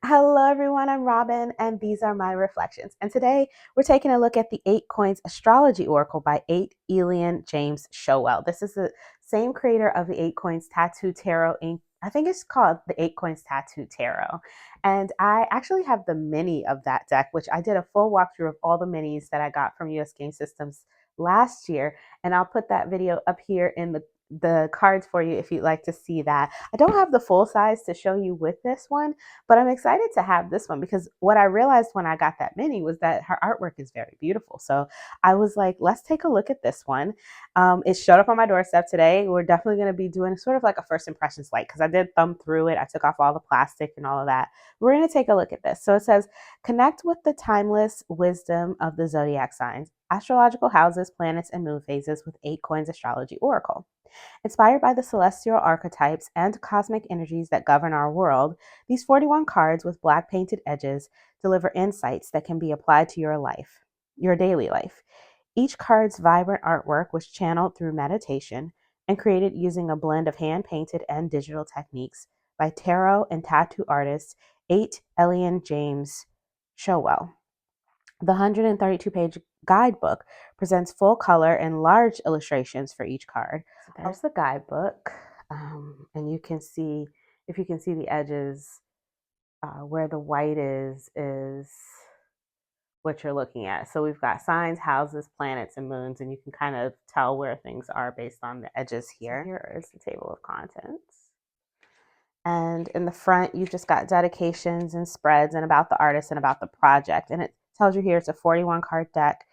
Hello, everyone. I'm Robin, and these are my reflections. And today we're taking a look at the 8 Coins Astrology Oracle by 8 Elian James Showell. This is the same creator of the 8 Coins Tattoo Tarot Ink. I think it's called the 8 Coins Tattoo Tarot. And I actually have the mini of that deck, which I did a full walkthrough of all the minis that I got from US Game Systems last year. And I'll put that video up here in the cards for you if you'd like to see that. I don't have the full size to show you with this one, but I'm excited to have this one because what I realized when I got that mini was that her artwork is very beautiful. So I was like, let's take a look at this one. It showed up on my doorstep today. We're definitely going to be doing sort of like a first impressions light because I did thumb through it. I took off all the plastic and all of that. We're going to take a look at this. So it says, connect with the timeless wisdom of the zodiac signs, astrological houses, planets, and moon phases with 8 Coins Astrology Oracle. Inspired by the celestial archetypes and cosmic energies that govern our world, these 41 cards with black painted edges deliver insights that can be applied to your life, your daily life. Each card's vibrant artwork was channeled through meditation and created using a blend of hand painted and digital techniques by tarot and tattoo artist 8 Elian James Showell. The 132-page guidebook presents full color and large illustrations for each card. So there's the guidebook, and you can see, if you can see the edges, where the white is what you're looking at. So we've got signs, houses, planets, and moons, and you can kind of tell where things are based on the edges here. So here is the table of contents. And in the front, you've just got dedications and spreads and about the artist and about the project. And it tells you here it's a 41 card deck,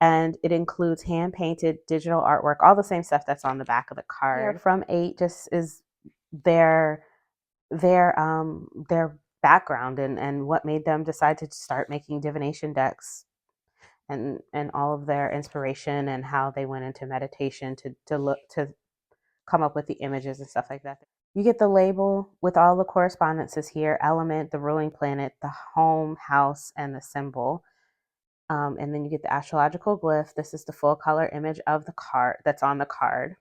and it includes hand painted digital artwork, all the same stuff that's on the back of the card. Here from 8 just is their their background and what made them decide to start making divination decks, and all of their inspiration and how they went into meditation to look to come up with the images and stuff like that. You get the label with all the correspondences here: element, the ruling planet, the home, house, and the symbol. And then you get the astrological glyph. This is the full color image of the card that's on the card.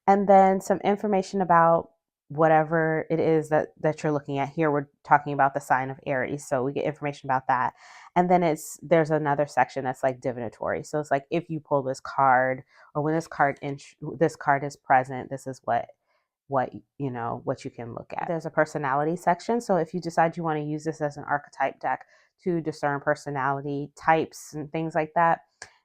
And then some information about whatever it is that you're looking at here. We're talking about the sign of Aries, so we get information about that. And then there's another section that's like divinatory. So it's like, if you pull this card, or when this card is present, this is what what you can look at. There's a personality section, so if you decide you want to use this as an archetype deck to discern personality types and things like that,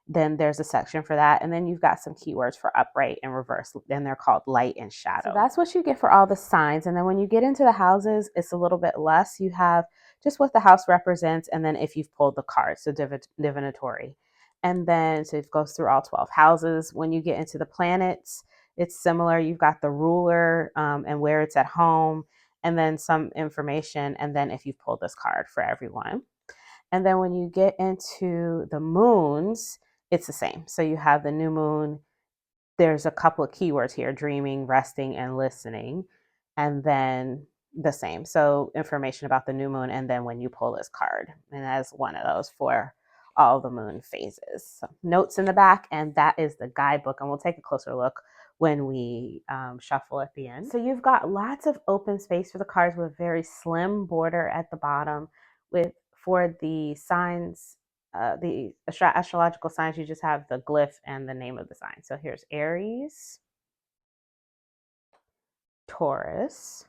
then there's a section for that. And then you've got some keywords for upright and reverse, and they're called light and shadow. So that's what you get for all the signs. And then when you get into the houses, it's a little bit less. You have just what the house represents, and then if you've pulled the cards, so divinatory. And then so it goes through all 12 houses. When you get into the planets, it's similar. You've got the ruler, and where it's at home, and then some information, and then if you've pulled this card for everyone. And then when you get into the moons, it's the same. So you have the new moon. There's a couple of keywords here: dreaming, resting, and listening. And then the same. So information about the new moon, and then when you pull this card. And that's one of those for all the moon phases. So notes in the back, and that is the guidebook. And we'll take a closer look when we shuffle at the end. So you've got lots of open space for the cards with very slim border at the bottom. For the signs, the astrological signs, you just have the glyph and the name of the sign. So here's Aries, Taurus,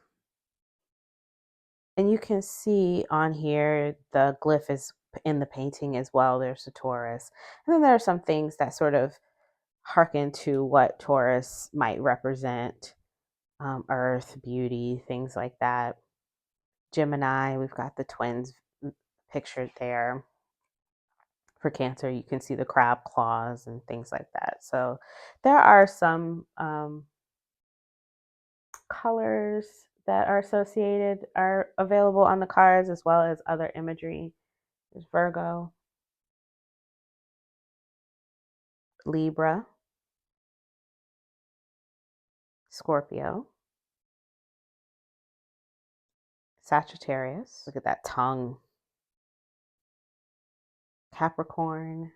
and you can see on here the glyph is in the painting as well. There's a Taurus, and then there are some things that sort of harken to what Taurus might represent: earth, beauty, things like that. Gemini, we've got the twins pictured there. For Cancer, you can see the crab claws and things like that. So there are some colors that are available on the cards, as well as other imagery. There's Virgo, Libra, Scorpio, Sagittarius. Look at that tongue. Capricorn,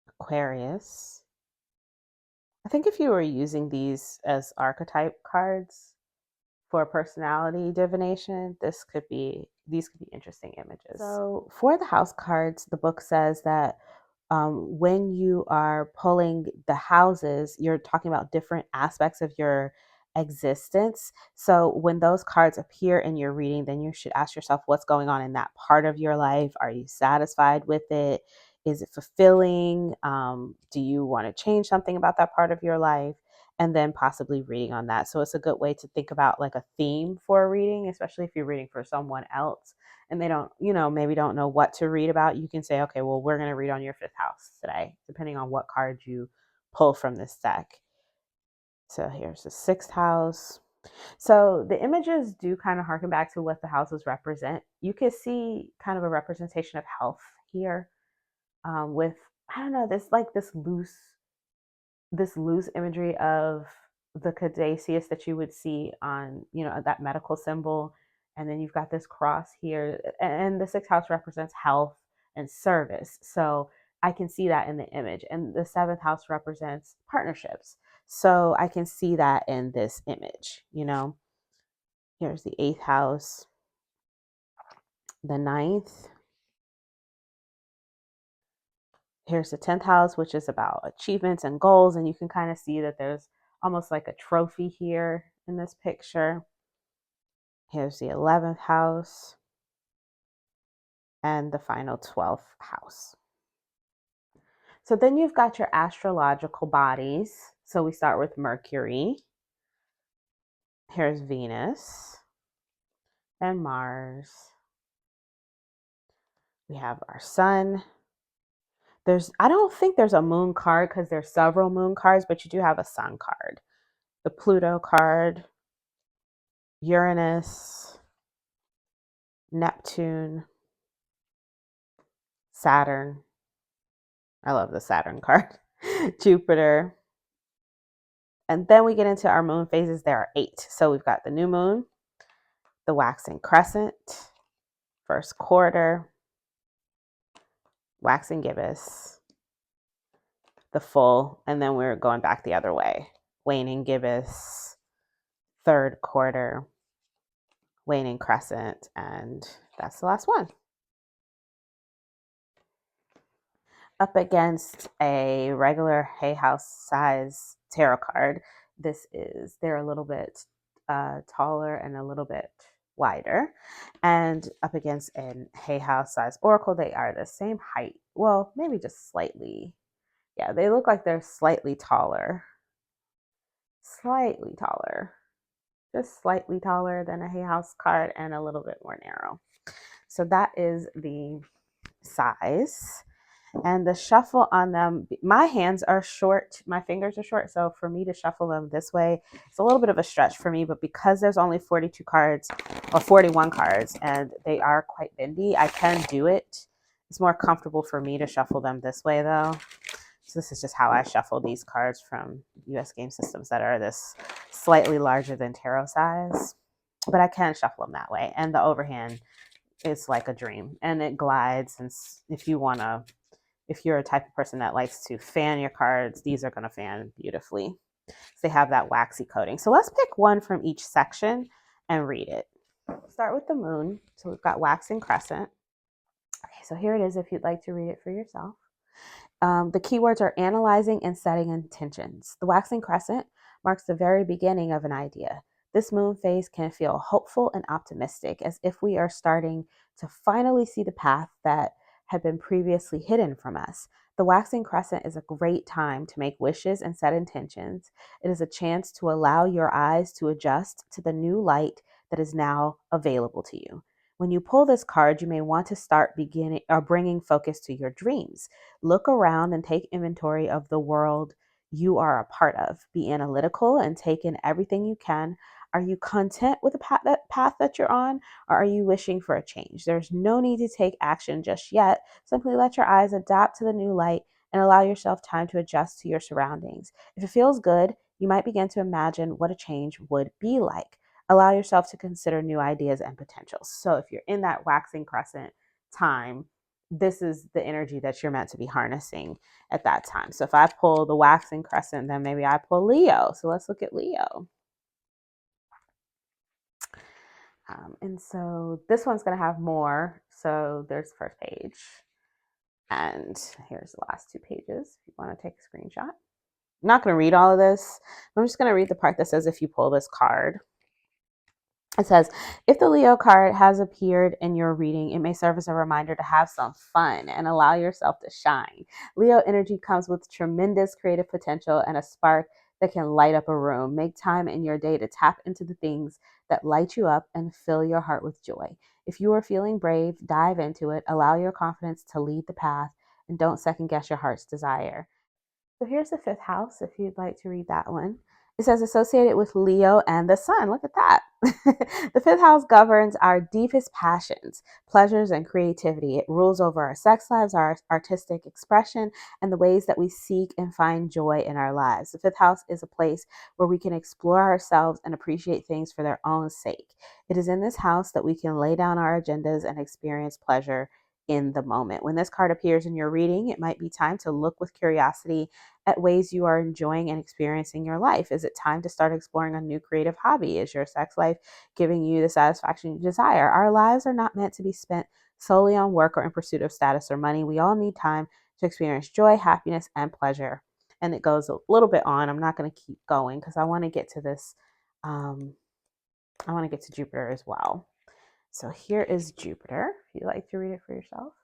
Aquarius. I think if you were using these as archetype cards, for personality divination, these could be interesting images. So for the house cards, the book says that when you are pulling the houses, you're talking about different aspects of your existence. So when those cards appear in your reading, then you should ask yourself what's going on in that part of your life. Are you satisfied with it? Is it fulfilling? Do you want to change something about that part of your life? And then possibly reading on that. So it's a good way to think about like a theme for a reading, especially if you're reading for someone else and they don't, maybe don't know what to read about. You can say, okay, well, we're going to read on your fifth house today, depending on what card you pull from this deck. So here's the sixth house. So the images do kind of harken back to what the houses represent. You can see kind of a representation of health here, with, I don't know, this loose imagery of the caduceus that you would see on, that medical symbol. And then you've got this cross here. And the sixth house represents health and service. So I can see that in the image. And the seventh house represents partnerships. So I can see that in this image, Here's the eighth house, the ninth. Here's the 10th house, which is about achievements and goals. And you can kind of see that there's almost like a trophy here in this picture. Here's the 11th house and the final 12th house. So then you've got your astrological bodies. So we start with Mercury. Here's Venus and Mars. We have our sun. I don't think there's a moon card because there's several moon cards, but you do have a sun card. The Pluto card, Uranus, Neptune, Saturn. I love the Saturn card. Jupiter. And then we get into our moon phases. There are 8. So we've got the new moon, the waxing crescent, first quarter, waxing gibbous, the full, and then we're going back the other way. Waning gibbous, third quarter, waning crescent, and that's the last one. Up against a regular Hay House size tarot card, they're a little bit taller and a little bit wider. And up against an Hay House size oracle, they are the same height. Well, maybe just slightly. Yeah, they look like they're slightly taller. Slightly taller. Just slightly taller than a Hay House card and a little bit more narrow. So that is the size. And the shuffle on them, my hands are short, my fingers are short. So for me to shuffle them this way, it's a little bit of a stretch for me. But because there's only 42 cards or 41 cards and they are quite bendy, I can do it. It's more comfortable for me to shuffle them this way though. So this is just how I shuffle these cards from US game systems that are this slightly larger than tarot size. But I can shuffle them that way. And the overhand is like a dream and it glides. And if you're a type of person that likes to fan your cards, these are going to fan beautifully. So they have that waxy coating. So let's pick one from each section and read it. Start with the moon. So we've got waxing crescent. Okay, so here it is if you'd like to read it for yourself. The keywords are analyzing and setting intentions. The waxing crescent marks the very beginning of an idea. This moon phase can feel hopeful and optimistic, as if we are starting to finally see the path that had been previously hidden from us. The waxing crescent is a great time to make wishes and set intentions. It is a chance to allow your eyes to adjust to the new light that is now available to you. When you pull this card, you may want to start beginning or bringing focus to your dreams. Look around and take inventory of the world you are a part of. Be analytical and take in everything you can. Are you content with the path that you're on, or are you wishing for a change? There's no need to take action just yet. Simply let your eyes adapt to the new light and allow yourself time to adjust to your surroundings. If it feels good, you might begin to imagine what a change would be like. Allow yourself to consider new ideas and potentials. So if you're in that waxing crescent time, this is the energy that you're meant to be harnessing at that time. So if I pull the waxing crescent, then maybe I pull Leo. So let's look at Leo. And so this one's going to have more. So there's the first page. And here's the last 2 pages if you want to take a screenshot. I'm not going to read all of this. I'm just going to read the part that says if you pull this card. It says, if the Leo card has appeared in your reading, it may serve as a reminder to have some fun and allow yourself to shine. Leo energy comes with tremendous creative potential and a spark that can light up a room. Make time in your day to tap into the things that light you up and fill your heart with joy. If you are feeling brave, dive into it, allow your confidence to lead the path, and don't second guess your heart's desire. So here's the 5th house if you'd like to read that one. It says associated with Leo and the sun. Look at that. The 5th house governs our deepest passions, pleasures, and creativity. It rules over our sex lives, our artistic expression, and the ways that we seek and find joy in our lives. The 5th house is a place where we can explore ourselves and appreciate things for their own sake. It is in this house that we can lay down our agendas and experience pleasure in the moment. When this card appears in your reading, it might be time to look with curiosity at ways you are enjoying and experiencing your life. Is it time to start exploring a new creative hobby? Is your sex life giving you the satisfaction you desire? Our lives are not meant to be spent solely on work or in pursuit of status or money. We all need time to experience joy, happiness, and pleasure. And it goes a little bit on. I'm not going to keep going because I want to get to this. I want to get to Jupiter as well. So here is Jupiter. If you'd like to read it for yourself.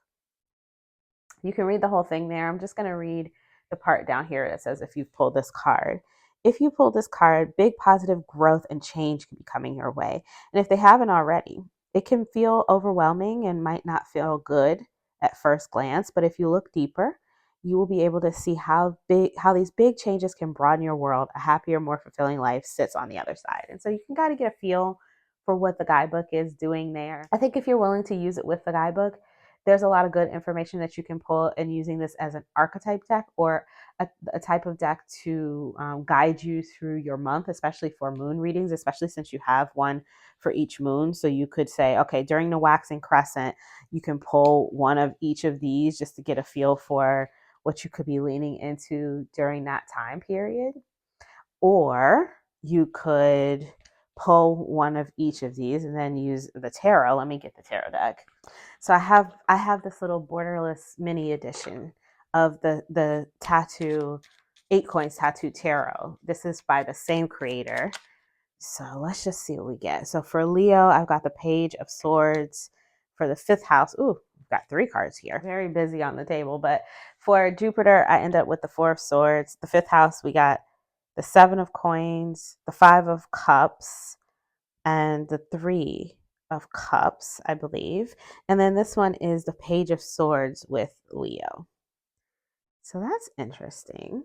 You can read the whole thing there. I'm just going to read the part down here that says if you pull this card. If you pull this card, big positive growth and change can be coming your way. And if they haven't already, it can feel overwhelming and might not feel good at first glance. But if you look deeper, you will be able to see how these big changes can broaden your world. A happier, more fulfilling life sits on the other side. And so you can kind of get a feel for what the guidebook is doing there. I think if you're willing to use it with the guidebook, there's a lot of good information that you can pull in using this as an archetype deck or a type of deck to guide you through your month, especially for moon readings, especially since you have one for each moon. So you could say, okay, during the waxing crescent, you can pull one of each of these just to get a feel for what you could be leaning into during that time period. Or you could pull one of each of these and then use the tarot. Let me get the tarot deck. So I have this little borderless mini edition of the tattoo 8 coins tattoo tarot. This is by the same creator. So let's just see what we get. So for Leo, I've got the Page of Swords. For the 5th house, ooh, I've got 3 cards here. Very busy on the table. But for Jupiter, I end up with the 4 of Swords. The 5th house, we got the 7 of Coins, the 5 of Cups, and the 3 of Cups, I believe. And then this one is the Page of Swords with Leo. So that's interesting.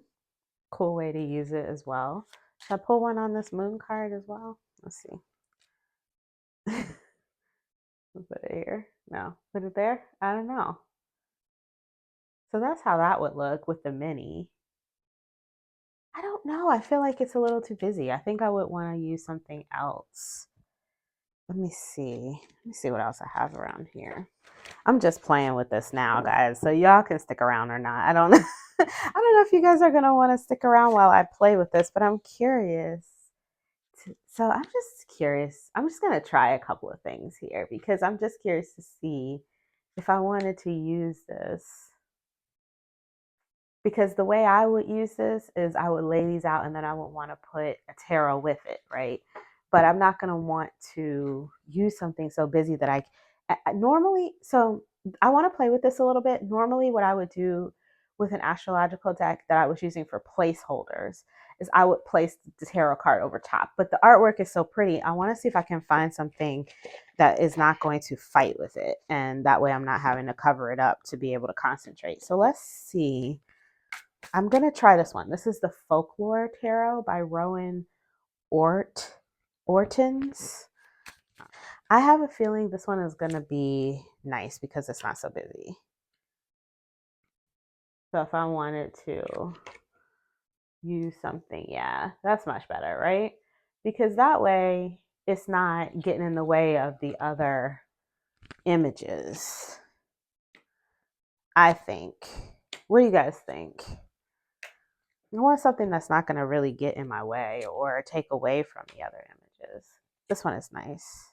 Cool way to use it as well. Should I pull one on this moon card as well? Let's see. Put it here. No. Put it there? I don't know. So that's how that would look with the mini. I don't know. I feel like it's a little too busy. I think I would want to use something else. Let me see. Let me see what else I have around here. I'm just playing with this now, guys. So y'all can stick around or not. I don't know. I don't know if you guys are going to want to stick around while I play with this, but I'm curious. So I'm just curious. I'm just going to try a couple of things here because I'm just curious to see if I wanted to use this. Because the way I would use this is I would lay these out and then I would want to put a tarot with it, right? But I'm not going to want to use something so busy that I normally, so I want to play with this a little bit. Normally, what I would do with an astrological deck that I was using for placeholders is I would place the tarot card over top. But the artwork is so pretty. I want to see if I can find something that is not going to fight with it. And that way I'm not having to cover it up to be able to concentrate. So let's see. I'm going to try this one. This is the Folklore Tarot by Rowan Ortons. I have a feeling this one is going to be nice because it's not so busy. So if I wanted to use something, yeah, that's much better, right? Because that way it's not getting in the way of the other images, I think. What do you guys think? I want something that's not going to really get in my way or take away from the other images. This one is nice.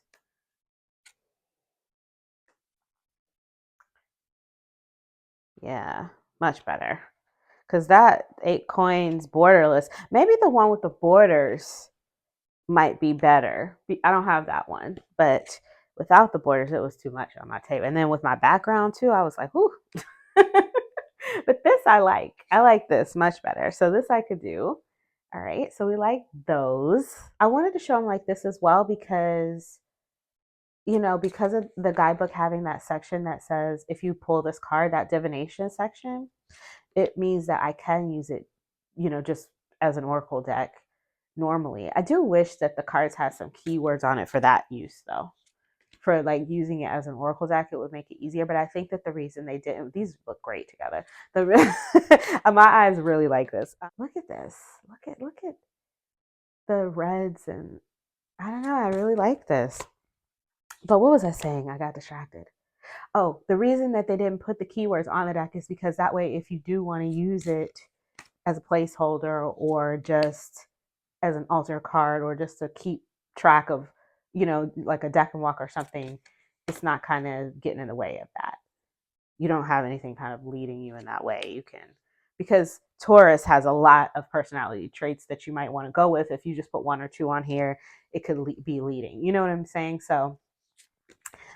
Yeah, much better. Because that 8 coins borderless, maybe the one with the borders might be better. I don't have that one, but without the borders, it was too much on my table. And then with my background too, I was like, "Ooh." But this I like. I like this much better. So this I could do. All right. So we like those. I wanted to show them like this as well because because of the guidebook having that section that says if you pull this card, that divination section, it means that I can use it, just as an oracle deck normally. I do wish that the cards had some keywords on it for that use though. For like using it as an oracle deck, it would make it easier. But I think that the reason they didn't, these look great together. My eyes really like this. Look at this. Look at the reds, and I don't know. I really like this. But what was I saying? I got distracted. Oh, the reason that they didn't put the keywords on the deck is because that way, if you do want to use it as a placeholder or just as an altar card or just to keep track of, like a deck and walk or something, it's not kind of getting in the way of that. You don't have anything kind of leading you in that way. You can, because Taurus has a lot of personality traits that you might want to go with. If you just put one or two on here, it could be leading. You know what I'm saying? So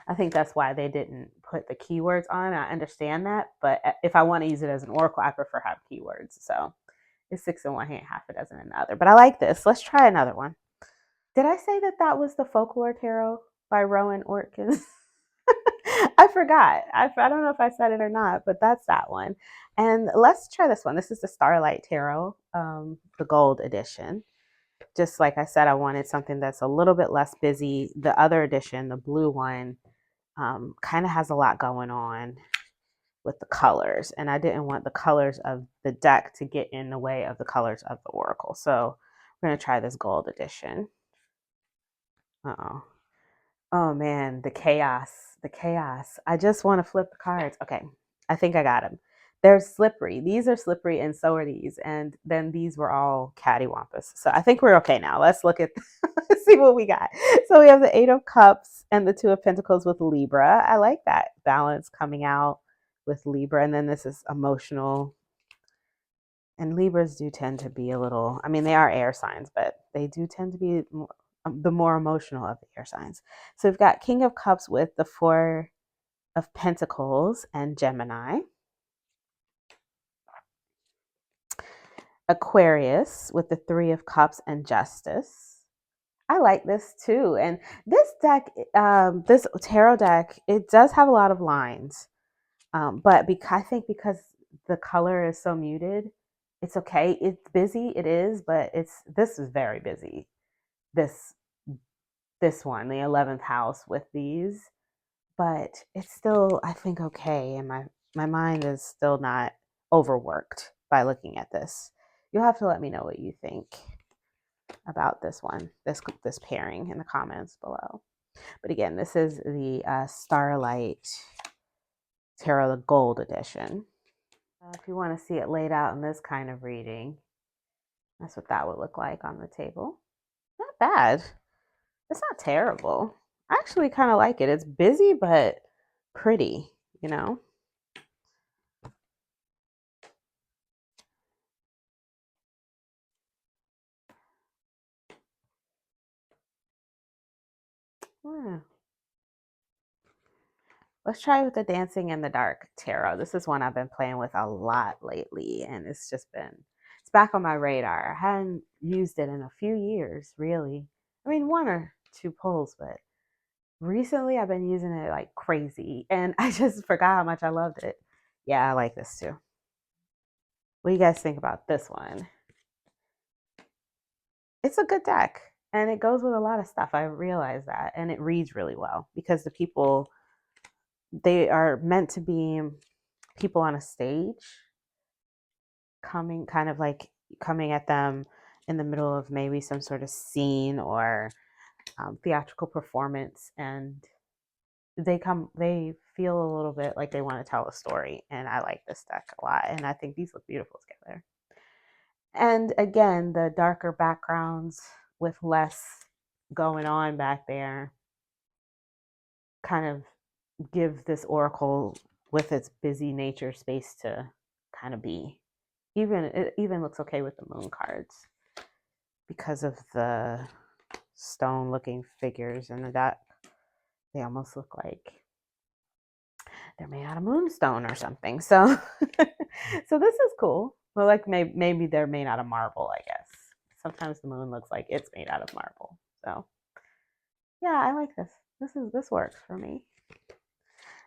I think that's why they didn't put the keywords on. I understand that, but if I want to use it as an oracle, I prefer have keywords. So it's 6 in one hand, half a dozen in the other. But I like this. Let's try another one. Did I say that that was the Folklore Tarot by Rowan Orkins? I forgot. I don't know if I said it or not, but that's that one. And let's try this one. This is the Starlight Tarot, the gold edition. Just like I said, I wanted something that's a little bit less busy. The other edition, the blue one, kind of has a lot going on with the colors, and I didn't want the colors of the deck to get in the way of the colors of the oracle. So we're going to try this gold edition. Uh-oh. Oh man, the chaos. The chaos. I just want to flip the cards. Okay, I think I got them. They're slippery. These are slippery, and so are these. And then these were all cattywampus. So I think we're okay now. Let's look at, let's see what we got. So we have the 8 of Cups and the 2 of Pentacles with Libra. I like that balance coming out with Libra. And then this is emotional. And Libras do tend to be a little, I mean, they are air signs, but they do tend to be the more emotional of the air signs. So we've got King of Cups with the 4 of Pentacles and Gemini. Aquarius with the 3 of Cups and Justice. I like this too. And this deck, this tarot deck, it does have a lot of lines. But I think because the color is so muted, it's okay. It's busy, it is, but this is very busy. This one, the 11th house with these, but it's still, I think, okay. And my mind is still not overworked by looking at this. You'll have to let me know what you think about this one, this pairing in the comments below. But again, this is the Starlight Tarot, the Gold Edition. If you want to see it laid out in this kind of reading, that's what that would look like on the table. Not bad. It's not terrible. I actually kind of like it. It's busy, but pretty, you know? Yeah. Let's try with the Dancing in the Dark Tarot. This is one I've been playing with a lot lately, and it's back on my radar. I hadn't used it in a few years, really. I mean, 1 or 2 pulls, but recently I've been using it like crazy, and I just forgot how much I loved it. Yeah, I like this too. What do you guys think about this one? It's a good deck, and it goes with a lot of stuff. I realize that, and it reads really well because the people, they are meant to be people on a stage coming at them in the middle of maybe some sort of scene or theatrical performance, and they feel a little bit like they want to tell a story. And I like this deck a lot, and I think these look beautiful together. And again, the darker backgrounds with less going on back there kind of give this oracle with its busy nature space to kind of be. It even looks okay with the moon cards because of the stone looking figures in the deck. They almost look like they're made out of moonstone or something. So so this is cool. Well, like maybe they're made out of marble, I guess. Sometimes the moon looks like it's made out of marble. So yeah, I like this. This works for me.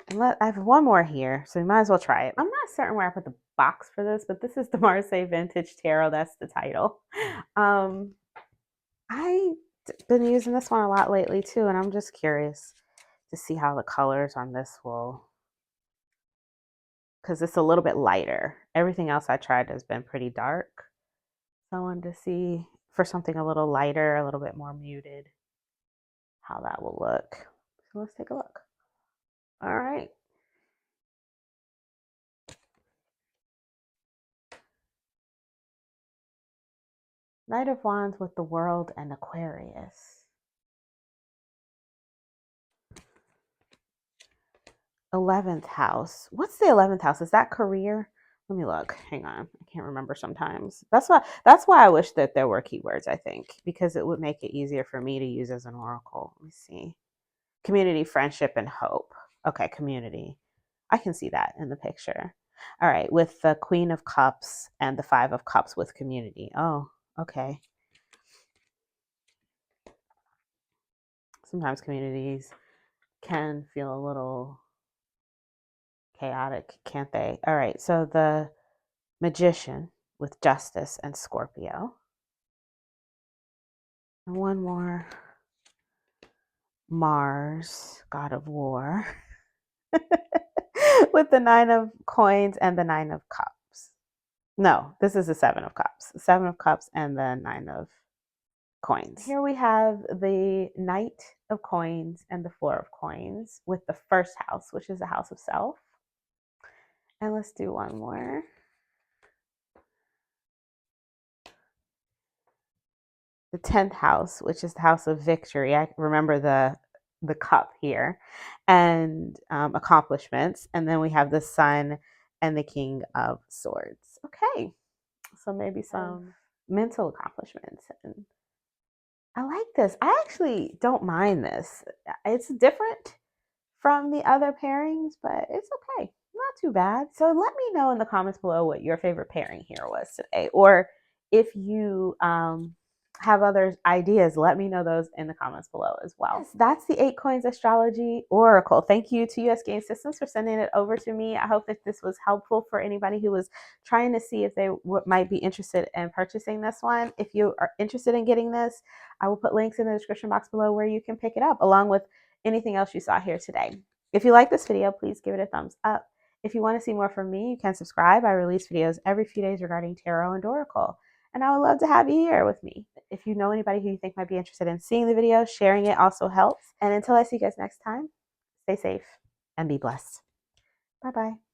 And I have one more here, so we might as well try it. I'm not certain where I put the box for this, but this is the Marseille Vintage Tarot. That's the title. I've been using this one a lot lately too, and I'm just curious to see how the colors on this will, because it's a little bit lighter. Everything else I tried has been pretty dark. So I wanted to see for something a little lighter, a little bit more muted, how that will look. So let's take a look. All right. Knight of Wands with the World and Aquarius. 11th house. What's the 11th house? Is that career? Let me look. Hang on. I can't remember sometimes. That's why I wish that there were keywords, I think, because it would make it easier for me to use as an oracle. Let me see. Community, friendship, and hope. Okay, community. I can see that in the picture. All right, with the Queen of Cups and the Five of Cups with community. Oh, okay. Sometimes communities can feel a little chaotic, can't they? All right, so the Magician with Justice and Scorpio. And one more. Mars, God of War, with the Nine of Coins and the Nine of Cups. No, this is the Seven of Cups. Seven of Cups and the Nine of Coins. Here we have the Knight of Coins and the Four of Coins with the first house, which is the house of self. And let's do one more. The 10th house, which is the house of victory. I remember the cup here, and accomplishments. And then we have the Sun and the King of Swords. Okay, so maybe some mental accomplishments. And I like this. I actually don't mind this. It's different from the other pairings, but it's okay. Not too bad. So let me know in the comments below what your favorite pairing here was today, or if you have other ideas, let me know those in the comments below as well. Yes, that's the 8 Coins Astrology Oracle. Thank you to US Game Systems for sending it over to me. I hope that this was helpful for anybody who was trying to see if they might be interested in purchasing this one. If you are interested in getting this, I will put links in the description box below where you can pick it up, along with anything else you saw here today. If you like this video, please give it a thumbs up. If you want to see more from me, you can subscribe. I release videos every few days regarding tarot and oracle, and I would love to have you here with me. If you know anybody who you think might be interested in seeing the video, sharing it also helps. And until I see you guys next time, stay safe and be blessed. Bye-bye.